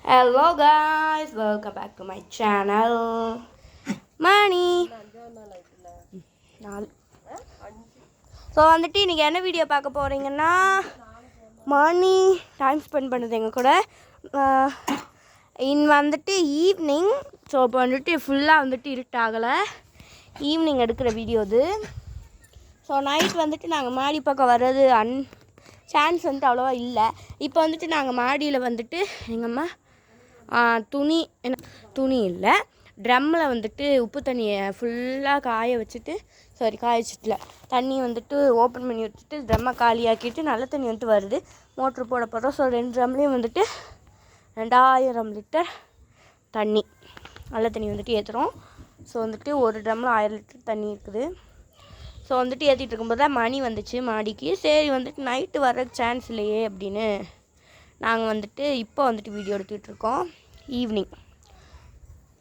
Hello guys, welcome back to my channel. Mani. So வந்துட்டு இன்றைக்கி என்ன வீடியோ பார்க்க போகிறீங்கன்னா மணி டைம் ஸ்பெண்ட் பண்ணுது எங்கள் கூட வந்துட்டு ஈவினிங். ஸோ இப்போ வந்துட்டு ஃபுல்லாக வந்துட்டு இருட்டாகலை, ஈவினிங் எடுக்கிற வீடியோ இது. ஸோ நைட் வந்துட்டு நாங்கள் மாடி பக்கம் வர்றது சான்ஸ் வந்துட்டு அவ்வளோவா இல்லை. இப்போ வந்துட்டு நாங்கள் மாடியில் வந்துட்டு எங்கள் அம்மா துணி இல்லை, ட்ரம்மில் வந்துட்டு உப்பு தண்ணியை ஃபுல்லாக காய வச்சுட்டு தண்ணி வந்துட்டு ஓப்பன் பண்ணி வச்சுட்டு ட்ரம்மை காலியாக்கிட்டு நல்ல தண்ணி வந்துட்டு வருது, மோட்ரு போட போகிறோம். ஸோ 2 ட்ரம்லேயும் வந்துட்டு 2000 லிட்டர் தண்ணி நல்ல தண்ணி வந்துட்டு ஏற்றுறோம். ஸோ வந்துட்டு ஒரு ட்ரம்மில் 1000 லிட்டர் தண்ணி இருக்குது. ஸோ வந்துட்டு ஏற்றிட்டு இருக்கும்போது தான் மணி வந்துச்சு மாடிக்கு. சரி வந்துட்டு நைட்டு வர சான்ஸ் இல்லையே அப்படின்னு நாங்கள் வந்துட்டு இப்போ வந்துட்டு வீடியோ எடுத்துகிட்ருக்கோம் ஈவினிங்.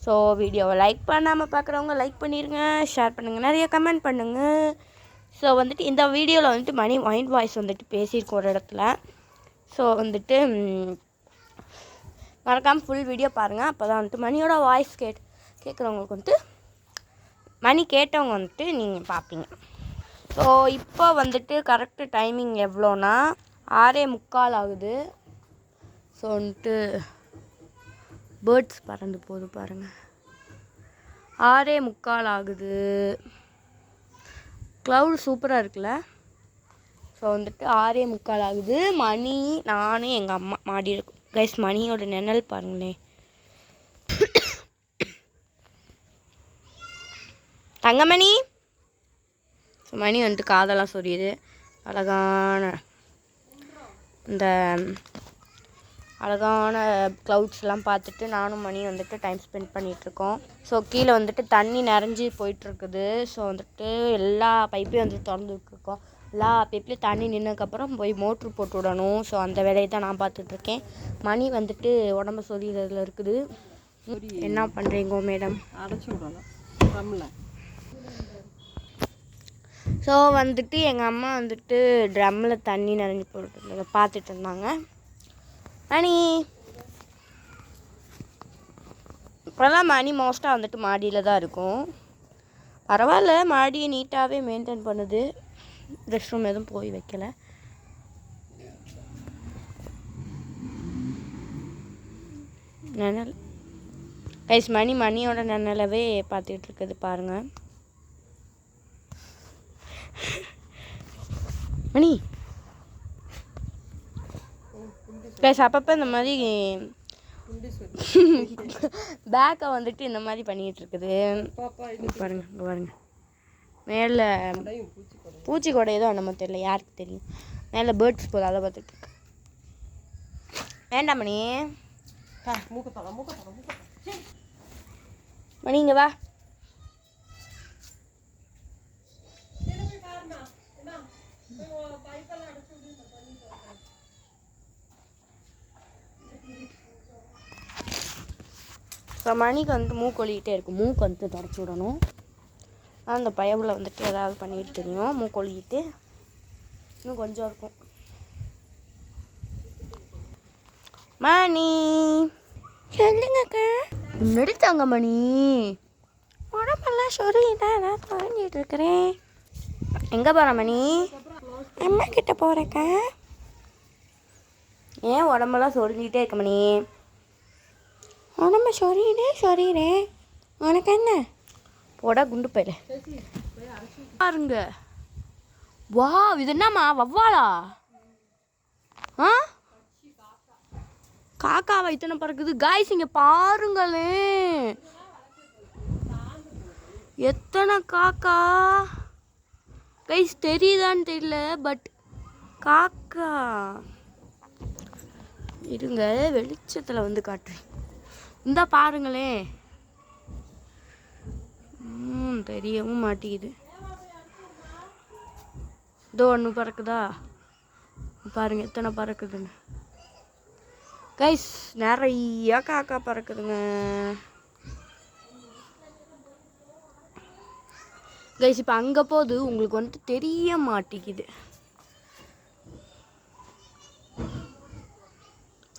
ஸோ வீடியோவை லைக் பண்ணாமல் பார்க்குறவங்க லைக் பண்ணிடுங்க, ஷேர் பண்ணுங்கள், நிறைய கமெண்ட் பண்ணுங்கள். ஸோ வந்துட்டு இந்த வீடியோவில் வந்துட்டு மணி மைண்ட் வாய்ஸ் வந்துட்டு பேசியிருக்கோம் ஒரு இடத்துல. ஸோ வந்துட்டு மறக்காமல் ஃபுல் வீடியோ பாருங்கள், அப்போ தான் வந்துட்டு மணியோட வாய்ஸ் கேட்குறவங்களுக்கு வந்துட்டு மணி கேட்டவங்க வந்துட்டு நீங்கள் பார்ப்பீங்க. ஸோ இப்போ வந்துட்டு கரெக்டு டைமிங் எவ்வளோனா 6:45 ஆகுது. ஸோ வந்துட்டு பேர்ட்ஸ் பறந்து போகுது பாருங்கள், 6:45 ஆகுது. க்ளவுட் சூப்பராக இருக்குல்ல. ஸோ வந்துட்டு 6:45 ஆகுது. மணி நானும் எங்கள் அம்மா மாடி இருக்கும். கைஸ் மணியோட நிழல் பாருங்களேன். தங்கமணி. ஸோ மணி வந்துட்டு காதெல்லாம் சொரியுது. அழகான க்ளவுட்ஸ்லாம் பார்த்துட்டு நானும் மணி வந்துட்டு டைம் ஸ்பெண்ட் பண்ணிகிட்ருக்கோம். ஸோ கீழே வந்துட்டு தண்ணி நிறைஞ்சி போயிட்டுருக்குது. ஸோ வந்துட்டு எல்லா பைப்பையும் வந்துட்டு திறந்து விட்டுருக்கோம். எல்லா பைப்லேயும் தண்ணி நின்றதுக்கப்புறம் போய் மோட்ரு போட்டு விடணும். ஸோ அந்த வேலையை தான் நான் பார்த்துட்ருக்கேன். மணி வந்துட்டு உடம்பு சொரியிறதுல இருக்குது. என்ன பண்ணுறீங்கோ மேடம்? அடைச்சி விடலாம் ட்ரம்மில். ஸோ வந்துட்டு எங்கள் அம்மா வந்துட்டு ட்ரம்மில் தண்ணி நிறைஞ்சி போட்டு பார்த்துட்டு இருந்தாங்க. மணி இப்போல்லாம் மணி மோஸ்ட்டாக வந்துட்டு மாடியில் தான் இருக்கும். பரவாயில்ல, மாடியை நீட்டாகவே மெயின்டைன் பண்ணுது. ரெஸ்ட் ரூம் எதுவும் போய் வைக்கலை. நிழல் கைஸ் மணியோட நிழலவே பார்த்துட்டு இருக்குது பாருங்கள். மணி கைஸ் அப்பப்போ இந்த மாதிரி பேக்கை வந்துட்டு இந்த மாதிரி பண்ணிகிட்டு இருக்குது பாருங்கள். இங்கே பாருங்கள், மேலே பூச்சி கொடை ஏதோ நம்ம தெரியல, யாருக்கு தெரியும். மேலே பேர்ட்ஸ் போதும், அதை பார்த்துட்டு வேண்டாம் மணி. மணி இங்கே வா. ஸோ மணிக்கு வந்துட்டு மூக்கொழிக்கிட்டே இருக்கும், மூக்கு வந்துட்டு தொடச்சி விடணும். அந்த பயவில் வந்துட்டு ஏதாவது பண்ணிட்டு தெரியும். மூக்கொழிக்கிட்டு இன்னும் கொஞ்சம் இருக்கும். மணி சொல்லுங்கக்கா. நடித்தாங்க மணி, உடம்பெல்லாம் சொல்லிட்டா ஏதாவது குறைஞ்சிட்டு இருக்கிறேன். எங்கே போகிற மணி? அம்மா கிட்ட போகிறக்கா. ஏன் உடம்பெல்லாம் சொரிஞ்சிக்கிட்டே இருக்க மணி? உடம்பு சொரியிறேன் உனக்கு என்ன? போடா குண்டு போயில பாருங்க. வா, இது என்னம்மா வவ்வாலா? காக்காவா இத்தனை பறக்குது? காய்ஸ் இங்கே பாருங்களேன், எத்தனை காக்கா. கைஸ் தெரியுதான்னு தெரியல, பட் காக்கா இருங்க வெளிச்சத்தில் வந்து காட்டுறேன். இந்த பாருங்களேன், தெரியவும் மாட்டேங்குது. இதோ ஒன்று பறக்குதா பாருங்க, எத்தனை பறக்குதுன்னு. கைஸ் நிறையா காக்கா பறக்குதுங்க. கைஸ் இப்போ அங்கே போகுது, உங்களுக்கு வந்துட்டு தெரிய மாட்டேங்குது.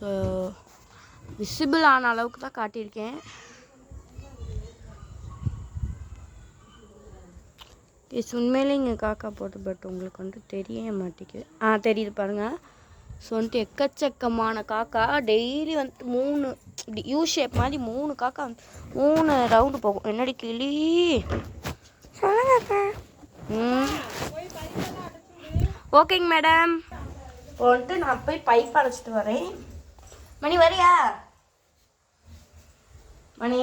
ஸோ விசிபிள் ஆன அளவுக்கு தான் காட்டியிருக்கேன். உண்மையிலே இங்கே காக்கா போட்டு பட் உங்களுக்கு வந்துட்டு தெரிய மாட்டேங்குது. தெரியுது பாருங்கள். ஸோ வந்துட்டு எக்கச்சக்கமான காக்கா டெய்லி வந்துட்டு 3 இப்படி யூ ஷேப் மாதிரி 3 காக்கா 3 ரவுண்டு போகும். என்னடி கிளி சொல்லுங்கக்கா. ஓகேங்க மேடம். இப்போ வந்துட்டு நான் போய் பைப் அடைச்சிட்டு வரேன். மணி வரியா? மணி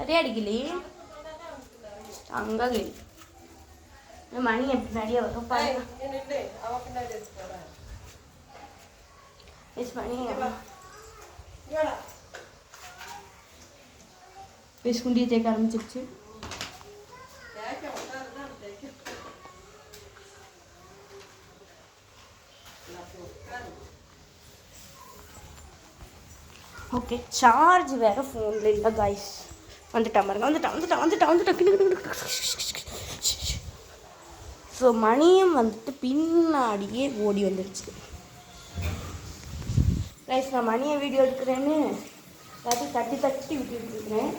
வரியாடி கிளி? அங்கே கிளி மணி எப்படி நிறைய வரும் பாருங்க. மணி குண்டியை தேக்க ஆரம்பிச்சிருச்சு. ஓகே, சார்ஜ் வேறு ஃபோனில் இல்லை கைஸ். வந்துட்டான் பாருங்க, வந்துட்டான். ஸோ மணியும் வந்துட்டு பின்னாடியே ஓடி வந்துடுச்சு கைஸ். நான் மணியை வீடியோ எடுக்கிறேன்னு எல்லாத்தையும் தட்டி விட்டுருக்கிறேன்.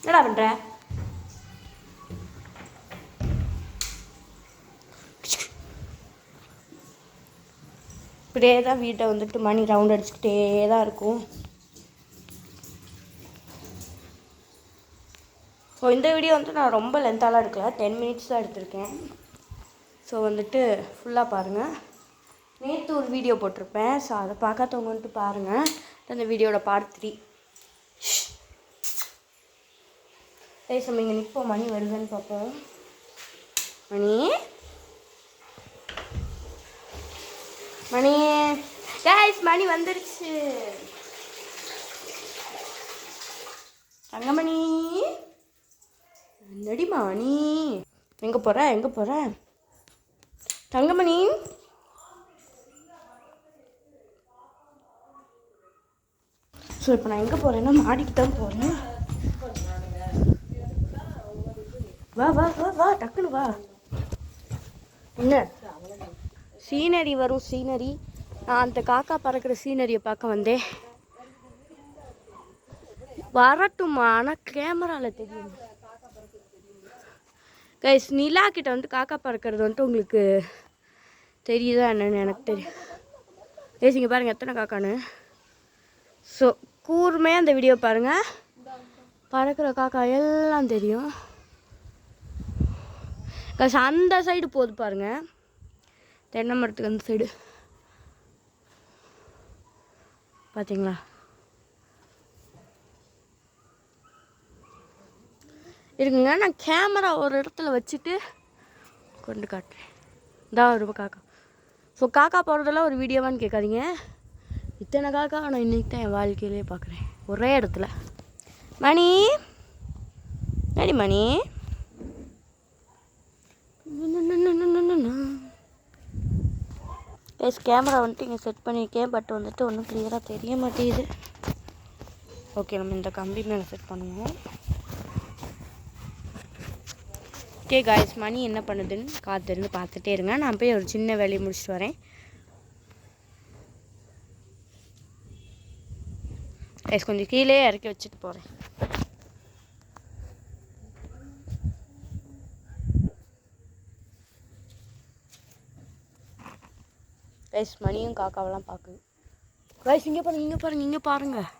என்னடா பண்ணுற? இப்படியே தான் வீட்டை வந்துட்டு மணி ரவுண்ட் அடிச்சுக்கிட்டே தான் இருக்கும். ஸோ இந்த வீடியோ வந்துட்டு நான் ரொம்ப லென்த்தாலாம் எடுக்கல, 10 மினிட்ஸ் தான் எடுத்திருக்கேன். ஸோ வந்துட்டு ஃபுல்லாக பாருங்கள். நேற்று ஒரு வீடியோ போட்டிருப்பேன், ஸோ அதை பார்க்காதவங்க வந்துட்டு பாருங்கள். அந்த வீடியோட பார்ட் 3. நம்ம இங்கே நிற்போம், மணி வருதுன்னு பார்ப்போம். மணி கைஸ், மணி வந்துருச்சு. தங்கமணி என்னடி மணி? எங்கே போகிற தங்கமணி? ஸோ இப்போ நான் எங்கே போகிறேன்னா மாடிக்கு தான் போகிறேன். வா டக்குன்னு வா. என்ன சீனரி வரும்? சீனரி நான் அந்த காக்கா பறக்கிற சீனரியை பார்க்க வந்தேன். வரட்டுமா? ஆனால் கேமராவில் தெரியும் கைஸ். நிலா கிட்ட வந்துட்டு காக்கா பறக்கிறது வந்துட்டு உங்களுக்கு தெரியுதா என்னன்னு எனக்கு தெரியும் கைஸ். இங்கே பாருங்கள் எத்தனை காக்கான்னு. ஸோ கூர்மையாக அந்த வீடியோ பாருங்கள், பறக்கிற காக்கா எல்லாம் தெரியும் கைஸ். அந்த சைடு போகுது பாருங்கள், தென்னை மரத்துக்கு அந்த சைடு பார்த்தீங்களா? இருக்குங்க, நான் கேமரா ஒரு இடத்துல வச்சுட்டு கொண்டு காட்டுறேன். இதான் ஒரு காக்கா. ஸோ காக்கா போகிறதெல்லாம் ஒரு வீடியோவான்னு கேட்காதீங்க, இத்தனை காக்கா நான் இன்றைக்கி தான் என் வாழ்க்கையிலே பார்க்குறேன் ஒரே இடத்துல. மணி நடி மணி. கேமரா வந்துட்டு இங்கே செட் பண்ணியிருக்கேன், பட் வந்துட்டு ஒன்றும் கிளியராக தெரிய மாட்டேங்குது. ஓகே, நம்ம இந்த கம்பி மேலே செட் பண்ணுவோம். ஓகே காய்ஸ், மணி என்ன பண்ணுதுன்னு காத்திருந்து பார்த்துட்டே இருங்க. நான் போய் ஒரு சின்ன வேலையை முடிச்சுட்டு வரேன். கைஸ் கொஞ்சம் கீழே இறக்கி வச்சுட்டு போகிறேன். கைஸ் மணியும் காக்காவெல்லாம் பார்க்குது. கைஸ் இங்கே பாருங்கள்.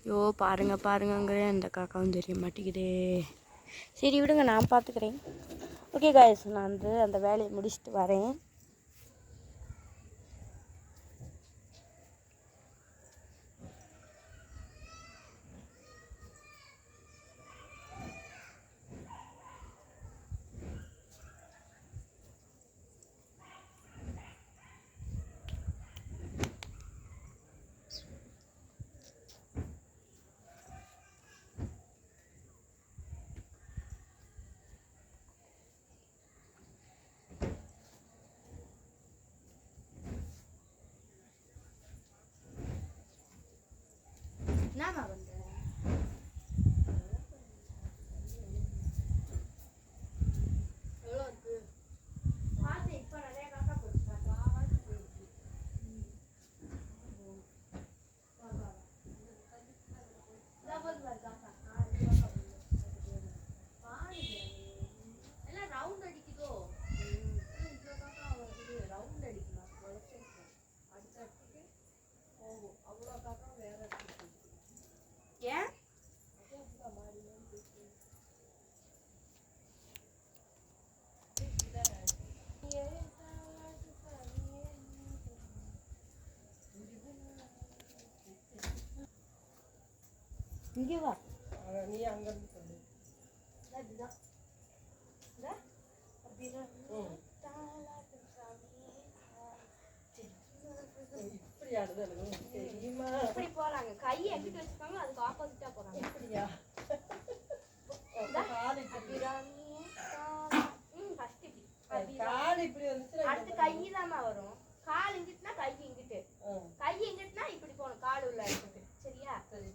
ஐயோ பாருங்க இந்த காக்காவும் தெரிய மாட்டேங்குதே. சரி விடுங்க, நான் பார்த்துக்கிறேன். ஓகே கைஸ், நான் வந்து அந்த வேலையை முடிச்சுட்டு வரேன். இங்கே வா. நீ அங்கேருந்து சொல்லு. இதுதான் இப்படி ஆடுது எனக்கு தெரியுமா? இப்படி போறாங்க, கை எங்கிட்டு வச்சுக்காங்க, அதுக்கு ஆப்போசிட்டா போறாங்க. இப்படியா? கால் இப்படி வந்துச்சுன்னா அடுத்து கை தாம்மா வரும். கால் இங்கிட்டுனா கை இங்கிட்டு, கை இங்கிட்டுனா இப்படி போகணும், கால் உள்ள இடத்துக்கு. சரியா? சரி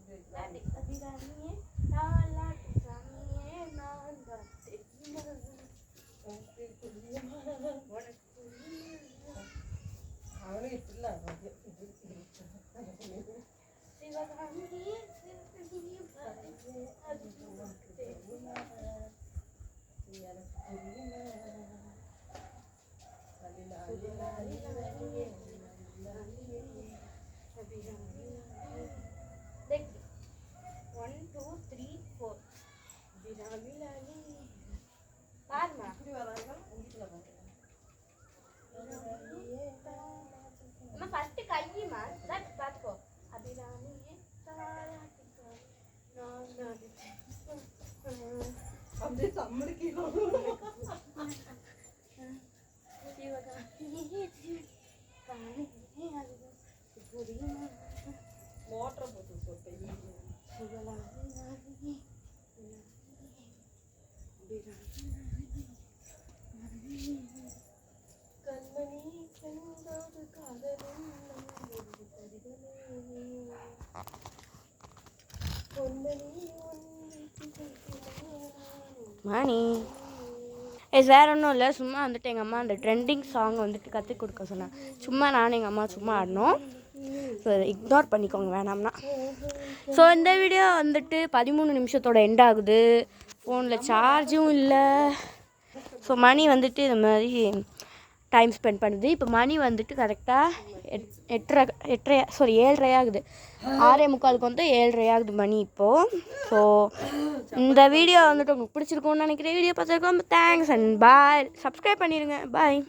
அபிராமியே தாலாட்டு சாமியே நான் தான் தெரியுமா, உனக்கு புரியுமா? உனக்கு புரியுமா? அவனுக்கு இப்படிலாம் சிவகாமியே சிவகாமியே பாரு, அது உனக்கு தெரியுமா? எனக்கு புரியுமா? Like 1 2 3 4 பாருமா. இப்படி வராங்க உங்ககிட்ட அம்மா ஃபர்ஸ்ட் கையிமா தட் பாத்துக்கோ. அபிராமியே தாலாட்டுக்கோ நான் நடிச்சேன் அப்படியே சம்மடிக்கணும். மோட்டரை போட்டு போட்டேன். கண்மணி செந்தோடு காதலும் மணி வேற ஒன்றும் இல்லை, சும்மா வந்துட்டு எங்கள் அம்மா அந்த ட்ரெண்டிங் சாங் வந்துட்டு கற்றுக் கொடுக்க சொன்னேன். சும்மா நானும் எங்கள் அம்மா சும்மா ஆடினோம். ஸோ இக்னோர் பண்ணிக்கோங்க வேணாம்னா. ஸோ இந்த வீடியோ வந்துட்டு 13 நிமிஷத்தோட எண்ட் ஆகுது. ஃபோனில் சார்ஜும் இல்லை. ஸோ மணி வந்துட்டு இது மாதிரி டைம் ஸ்பெண்ட் பண்ணுது. இப்போ மணி வந்துட்டு கரெக்டாக 7:30 ஆகுது. 6:45 வந்து 7:30 ஆகுது மணி இப்போது. ஸோ இந்த வீடியோ வந்துட்டு உங்களுக்கு பிடிச்சிருக்கும்னு நினைக்கிறேன். வீடியோ பார்த்துருக்கோம். Thanks and bye. சப்ஸ்கிரைப் பண்ணிடுங்க. பாய்.